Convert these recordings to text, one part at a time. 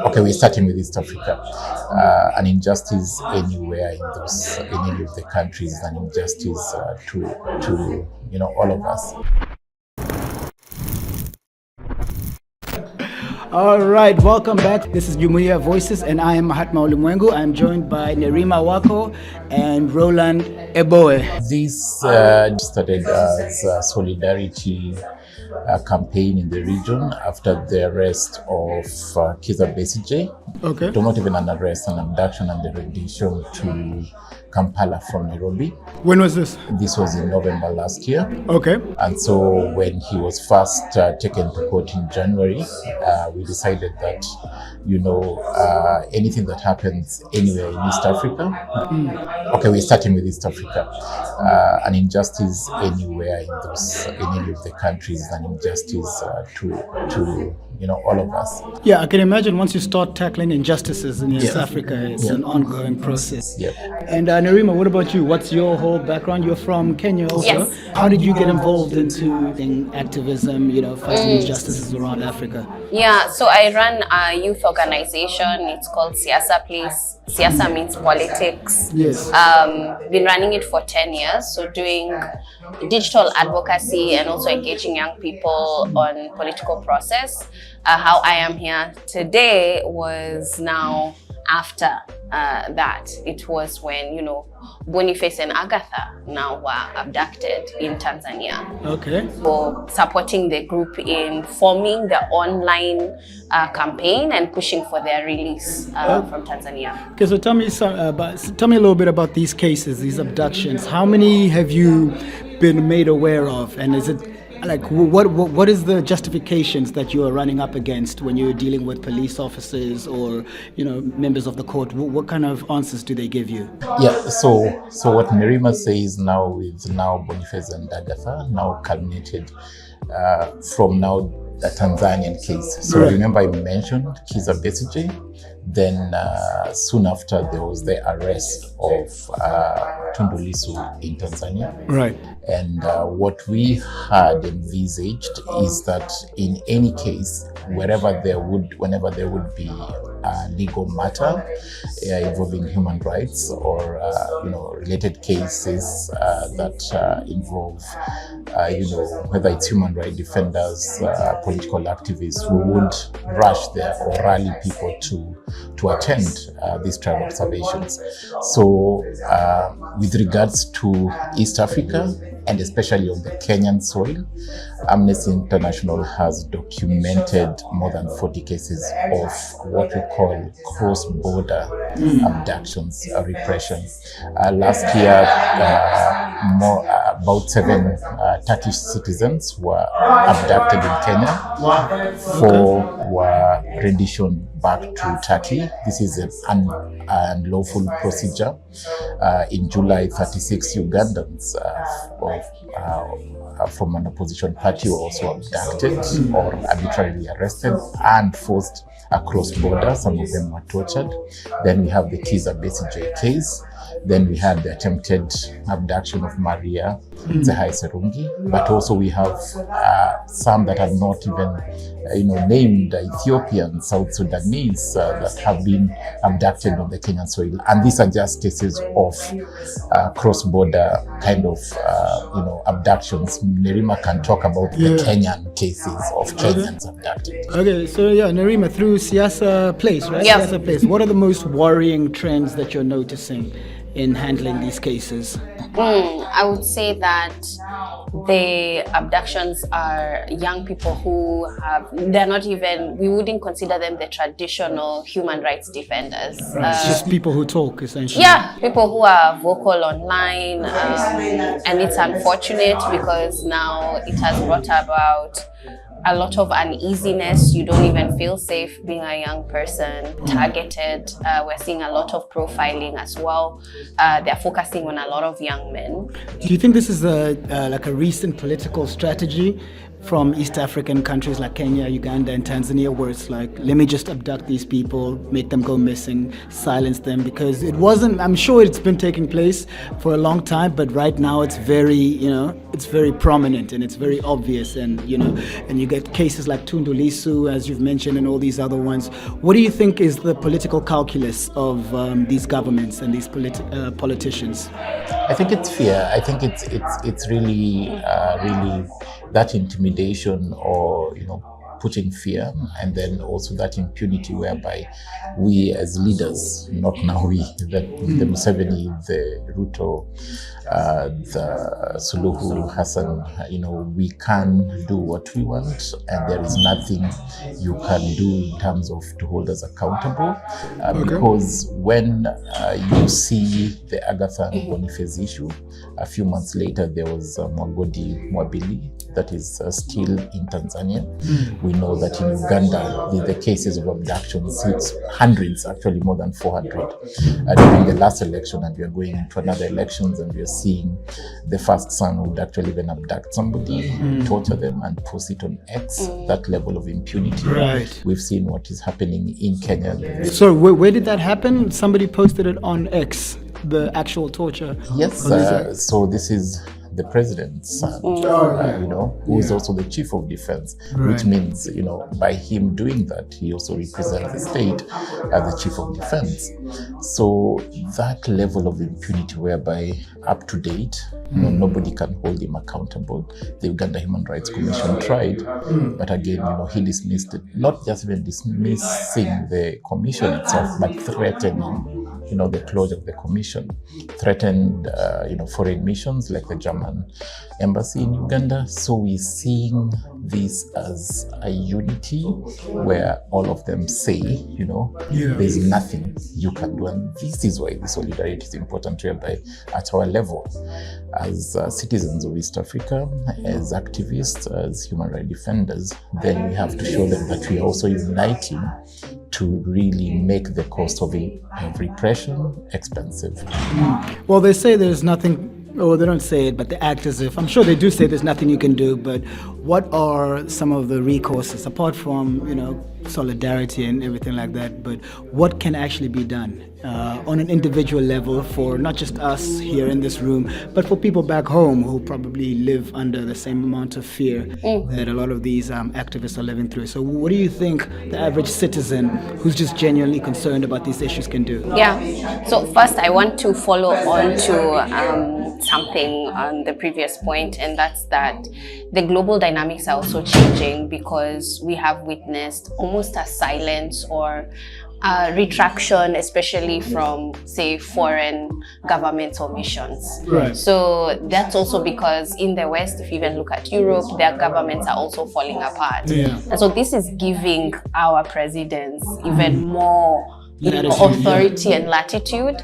Okay, we're starting with East Africa. An injustice anywhere in any of the countries, an injustice to all of us. All right, welcome back. This is Jumuiya Voices, and I am Mahatma Ulimwengu. I'm joined by Nerima Wako and Roland Ebole. This started as a solidarity campaign in the region after the arrest of Kizza Besigye. Okay. Not even an arrest, an abduction and the rendition to Kampala from Nairobi. When was this? This was in November last year. Okay. And so when he was first taken to court in January, we decided that, anything that happens anywhere in East Africa. Okay, we're starting with East Africa. An injustice anywhere in any of the countries, an injustice to all of us. Yeah, I can imagine once you start tackling injustices in East Africa, it's an ongoing process. Yeah. And Nerima, what about you? What's your whole background? You're from Kenya also. Yes. How did you get involved into activism, fighting injustices around Africa? Yeah, so I run a youth organization. It's called Siasa Place. Siasa means politics. Yes. Been running it for 10 years, so doing digital advocacy and also engaging young people on political process. How I am here today was now after that. It was when, Boniface and Agatha now were abducted in Tanzania. Okay. For supporting the group in forming the online campaign and pushing for their release from Tanzania. Okay, so tell me a little bit about these cases, these abductions. How many have you been made aware of, and is it like what is the justifications that you are running up against when you're dealing with police officers or members of the court? What kind of answers do they give you? Yeah, so what Nerima says now with Boniface and Agatha now culminated from now the Tanzanian case. So right. Remember I mentioned Kizza Besigye. Then soon after there was the arrest of Tundu Lissu in Tanzania. Right. And what we had envisaged is that in any case, whenever there would be a legal matter involving human rights or related cases that involve whether it's human rights defenders, political activists, we would rush there or rally people to attend these trial observations. So with regards to East Africa, and especially on the Kenyan soil, Amnesty International has documented more than 40 cases of what we call cross-border abductions, repression. Last year, about 7 Turkish citizens were abducted in Kenya. 4 were renditioned back to Turkey. This is an unlawful procedure. In July, 36 Ugandans from an opposition party were also abducted or arbitrarily arrested and forced across border. Some of them were tortured. Then we have the Kizza Besigye case. Then we had the attempted abduction of Maria Zahai Serungi, but also we have some that are not even, named Ethiopian, South Sudanese that have been abducted on the Kenyan soil, and these are just cases of cross-border kind of, abductions. Nerima can talk about the Kenyan cases of Kenyans abducted. Okay, so Nerima, through Siasa Place, right? Yeah. Siasa Place. What are the most worrying trends that you're noticing in handling these cases? I would say that the abductions are young people who we wouldn't consider them the traditional human rights defenders. Right. It's just people who talk, essentially. Yeah, people who are vocal online, and it's unfortunate because now it has brought about a lot of uneasiness. You don't even feel safe being a young person, targeted. We're seeing a lot of profiling as well. They're focusing on a lot of young men. Do you think this is like a recent political strategy from East African countries like Kenya, Uganda, and Tanzania, where it's like, let me just abduct these people, make them go missing, silence them, because it wasn't, I'm sure it's been taking place for a long time, but right now it's very, it's very prominent and it's very obvious, and and you get cases like Tundu Lissu, as you've mentioned, and all these other ones. What do you think is the political calculus of these governments and these politicians? I think it's fear. I think it's really that intimidation, or putting fear, and then also that impunity whereby we as leaders, not now we, the Museveni, the Ruto, the Suluhu, Hassan, we can do what we want, and there is nothing you can do in terms of to hold us accountable. Because when you see the Agatha and Boniface issue, a few months later there was Mwagodi Mwabili that is still in Tanzania. We know that in Uganda, the cases of abductions, it's hundreds, actually more than 400 during the last election, and we are going into another elections, and we are seeing the first son would actually even abduct somebody, torture them, and post it on X. That level of impunity. Right. We've seen what is happening in Kenya. So where did that happen? Somebody posted it on X, the actual torture. Yes. So this is the president's son, who is also the chief of defense, which means, by him doing that, he also represents the state as the chief of defense. So that level of impunity, whereby up to date, nobody can hold him accountable. The Uganda Human Rights Commission tried, but again, he dismissed it. Not just even dismissing the commission itself, but threatening the closure of the commission, threatened, foreign missions like the German embassy in Uganda. So we're seeing this as a unity where all of them say, there's nothing you can do. And this is why the solidarity is important, whereby at our level, as citizens of East Africa, as activists, as human rights defenders, then we have to show them that we are also uniting to really make the cost of repression expensive. Well, they say there's nothing, or they don't say it, but they act as if, I'm sure they do say there's nothing you can do, but what are some of the recourses, apart from, solidarity and everything like that, but what can actually be done on an individual level for not just us here in this room, but for people back home who probably live under the same amount of fear that a lot of these activists are living through? So what do you think the average citizen who's just genuinely concerned about these issues can do? Yeah, so first I want to follow on to something on the previous point, and that's that the global dynamics are also changing, because we have witnessed almost a silence or retraction, especially from, say, foreign governments or missions. Right. So that's also because in the West, if you even look at Europe, their governments are also falling apart. Yeah. And so this is giving our presidents even more Latitude, authority and latitude,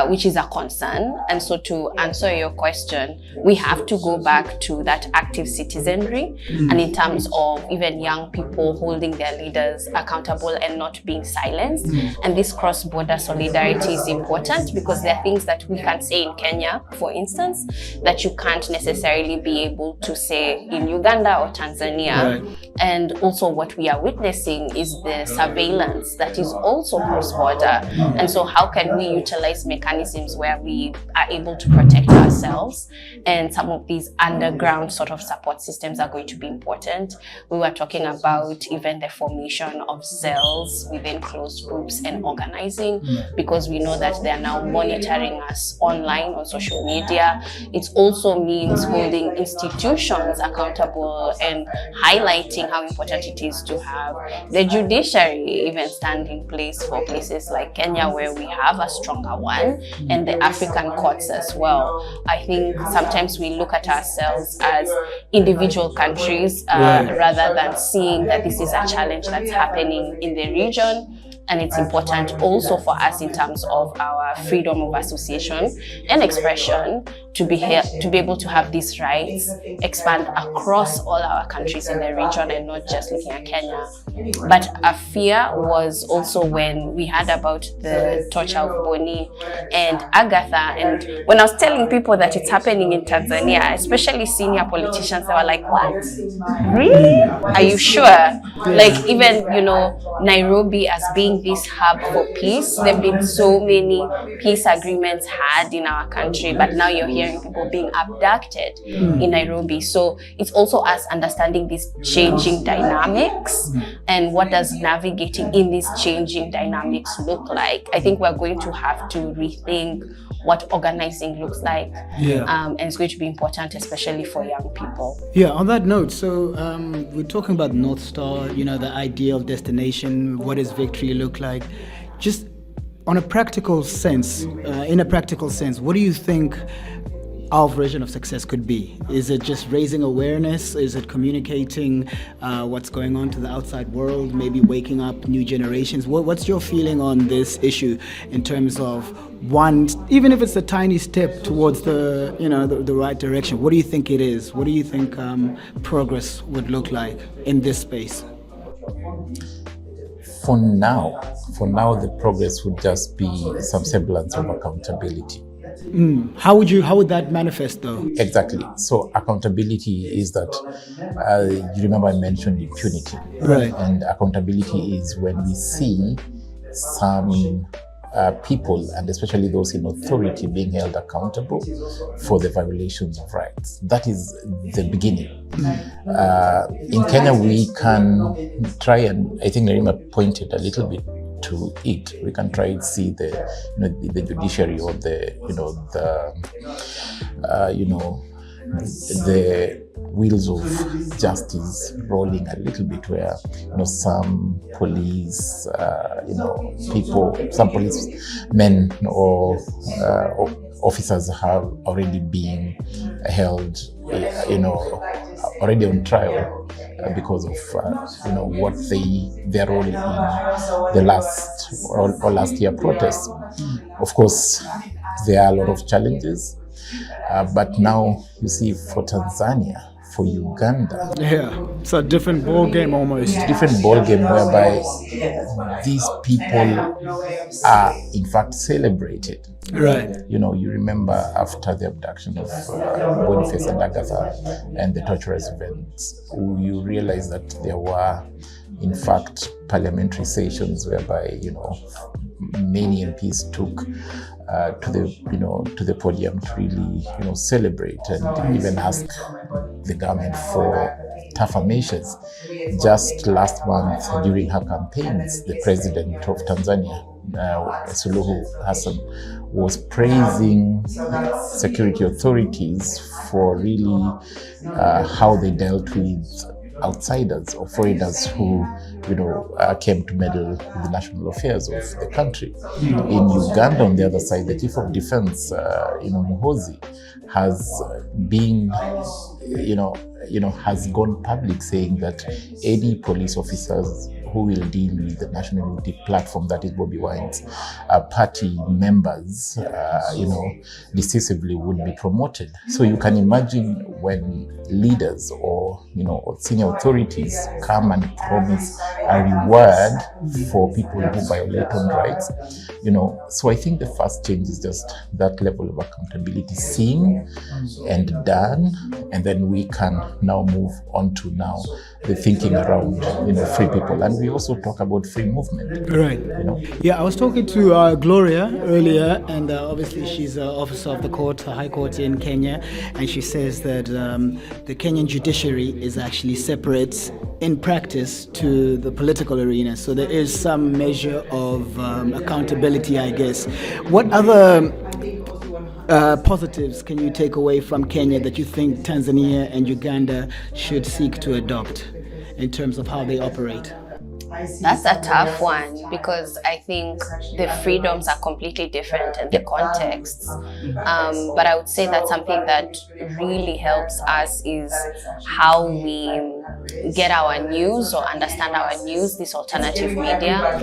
which is a concern. And so to answer your question, we have to go back to that active citizenry, and in terms of even young people holding their leaders accountable and not being silenced. And this cross-border solidarity is important, because there are things that we can say in Kenya, for instance, that you can't necessarily be able to say in Uganda or Tanzania. Right. And also what we are witnessing is the surveillance that is also cross-border. And so how can we utilize mechanisms where we are able to protect ourselves? And some of these underground sort of support systems are going to be important. We were talking about even the formation of cells within closed groups and organizing, because we know that they are now monitoring us online on social media. It also means holding institutions accountable and highlighting how important it is to have the judiciary even stand in place for places like Kenya, where we have a stronger one, and the African courts as well. I think sometimes we look at ourselves as individual countries rather than seeing that this is a challenge that's happening in the region. and it's important also for us in terms of our freedom of association and expression to be able to have these rights expand across all our countries in the region and not just looking at Kenya. But a fear was also when we heard about the torture of Boni and Agatha, and when I was telling people that it's happening in Tanzania, especially senior politicians, they were like, what? Really? Are you sure? Like, even, you know, Nairobi as being this hub for peace, there have been so many peace agreements had in our country, but now you're hearing people being abducted in Nairobi. So it's also us understanding these changing dynamics and what does navigating in these changing dynamics look like. I think we're going to have to rethink what organizing looks like. And it's going to be important, especially for young people. Yeah, on that note, so we're talking about North Star, you know, the ideal destination, what does victory look like? Just on a practical sense, what do you think our version of success could be? Is it just raising awareness? Is it communicating what's going on to the outside world? Maybe waking up new generations? What's your feeling on this issue in terms of one, even if it's a tiny step towards the, you know, the right direction? What do you think it is? What do you think progress would look like in this space? For now, the progress would just be some semblance of accountability. How would that manifest though? Exactly. So accountability is that, you remember I mentioned impunity. Right. And accountability is when we see some people, and especially those in authority, being held accountable for the violations of rights. That is the beginning. In Kenya, we can try, and I think Nerima pointed a little bit to it. We can try and see the, you know, the judiciary or the, you know, the wheels of justice rolling a little bit, where, you know, some police, some policemen or officers have already been held, already on trial because of what their role in the last year protests. Of course, there are a lot of challenges, but now you see for Tanzania, for Uganda, it's a different ball game almost. Different ball game whereby these people are in fact celebrated. Right. You remember after the abduction of Boniface and Agatha and the torturous events, you realize that there were in fact parliamentary sessions whereby many MPs took to the podium to really celebrate and even ask the government for tougher measures. Just last month during her campaigns, the president of Tanzania, Suluhu Hassan, was praising security authorities for really how they dealt with outsiders or foreigners who came to meddle with the national affairs of the country. In Uganda, on the other side, the chief of defense, Muhoozi, has been has gone public saying that any police officers who will deal with the national unity platform, that is Bobi Wine's party members, decisively would be promoted. So you can imagine when leaders or senior authorities come and promise a reward for people who violate on rights. So I think the first change is just that level of accountability seen and done, and then we can now move on to the thinking around free people. And we also talk about free movement. Right. Yeah, I was talking to Gloria earlier, and obviously she's an officer of the court, the High Court in Kenya, and she says that the Kenyan judiciary is actually separate in practice to the political arena. So there is some measure of accountability, I guess. What other positives can you take away from Kenya that you think Tanzania and Uganda should seek to adopt in terms of how they operate? That's a tough one, because I think the freedoms are completely different and the contexts. But I would say that something that really helps us is how we get our news or understand our news, this alternative media.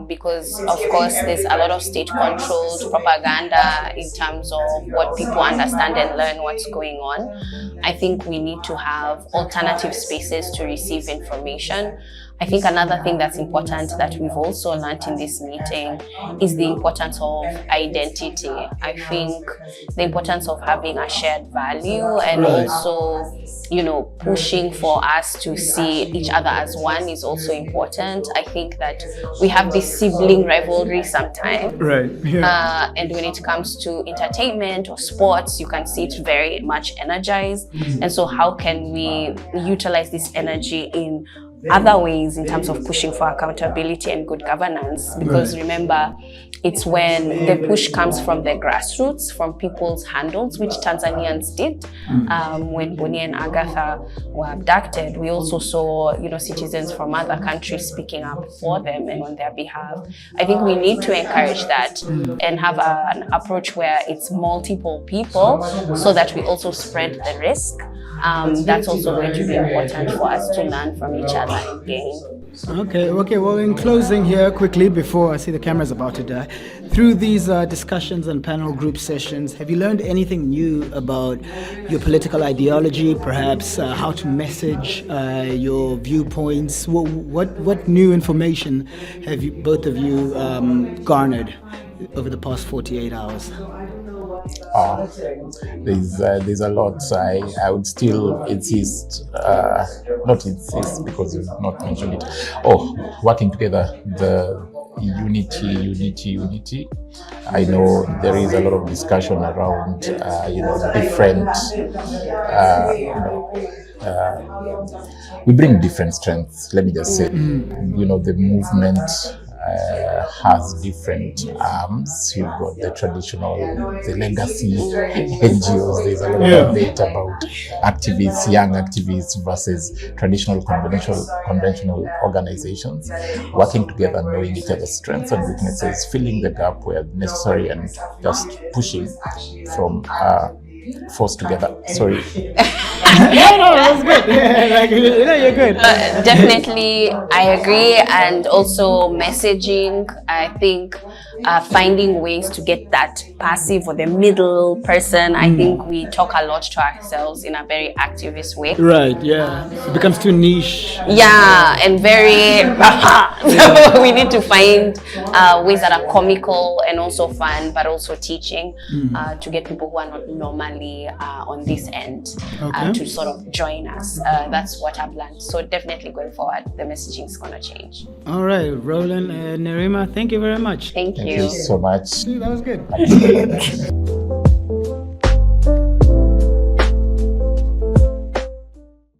Because of course there's a lot of state-controlled propaganda in terms of what people understand and learn what's going on. I think we need to have alternative spaces to receive information. I think another thing that's important that we've also learned in this meeting is the importance of identity. I think the importance of having a shared value and also, you know, pushing for us to see each other as one is also important. I think that we have this sibling rivalry sometimes. Right. Yeah. And when it comes to entertainment or sports, you can see it very much energized. And so how can we utilize this energy in other ways in terms of pushing for accountability and good governance? Because remember, it's when the push comes from the grassroots, from people's handles, which Tanzanians did. When Bonnie and Agatha were abducted, we also saw, you know, citizens from other countries speaking up for them and on their behalf. I think we need to encourage that and have an approach where it's multiple people so that we also spread the risk. That's also going to be important for us to learn from each other and gain. Okay. Well, in closing here, quickly, before I see the camera's about to die, through these discussions and panel group sessions, have you learned anything new about your political ideology, perhaps how to message your viewpoints? What new information have you, both of you, garnered over the past 48 hours? There's a lot. I would still insist, not insist because you've not mentioned it. Working together, the unity. I know there is a lot of discussion around, different, we bring different strengths. Let me just say, the movement has different arms. You've got the traditional, the legacy NGOs. There's a lot of debate about activists, young activists versus traditional conventional organizations. Working together, knowing each other's strengths and weaknesses, filling the gap where necessary, and just pushing from force together. Sorry. No, that's good. You're good. Definitely, I agree. And also messaging, I think finding ways to get that passive or the middle person. I think we talk a lot to ourselves in a very activist way. Right, yeah. It becomes too niche. Yeah, and very... So we need to find ways that are comical and also fun, but also teaching to get people who are not normally on this end to sort of join us. That's what I've learned. So definitely going forward, the messaging is going to change. All right, Roland and Nerima, thank you very much. Thank you. Thank you so much. That was good.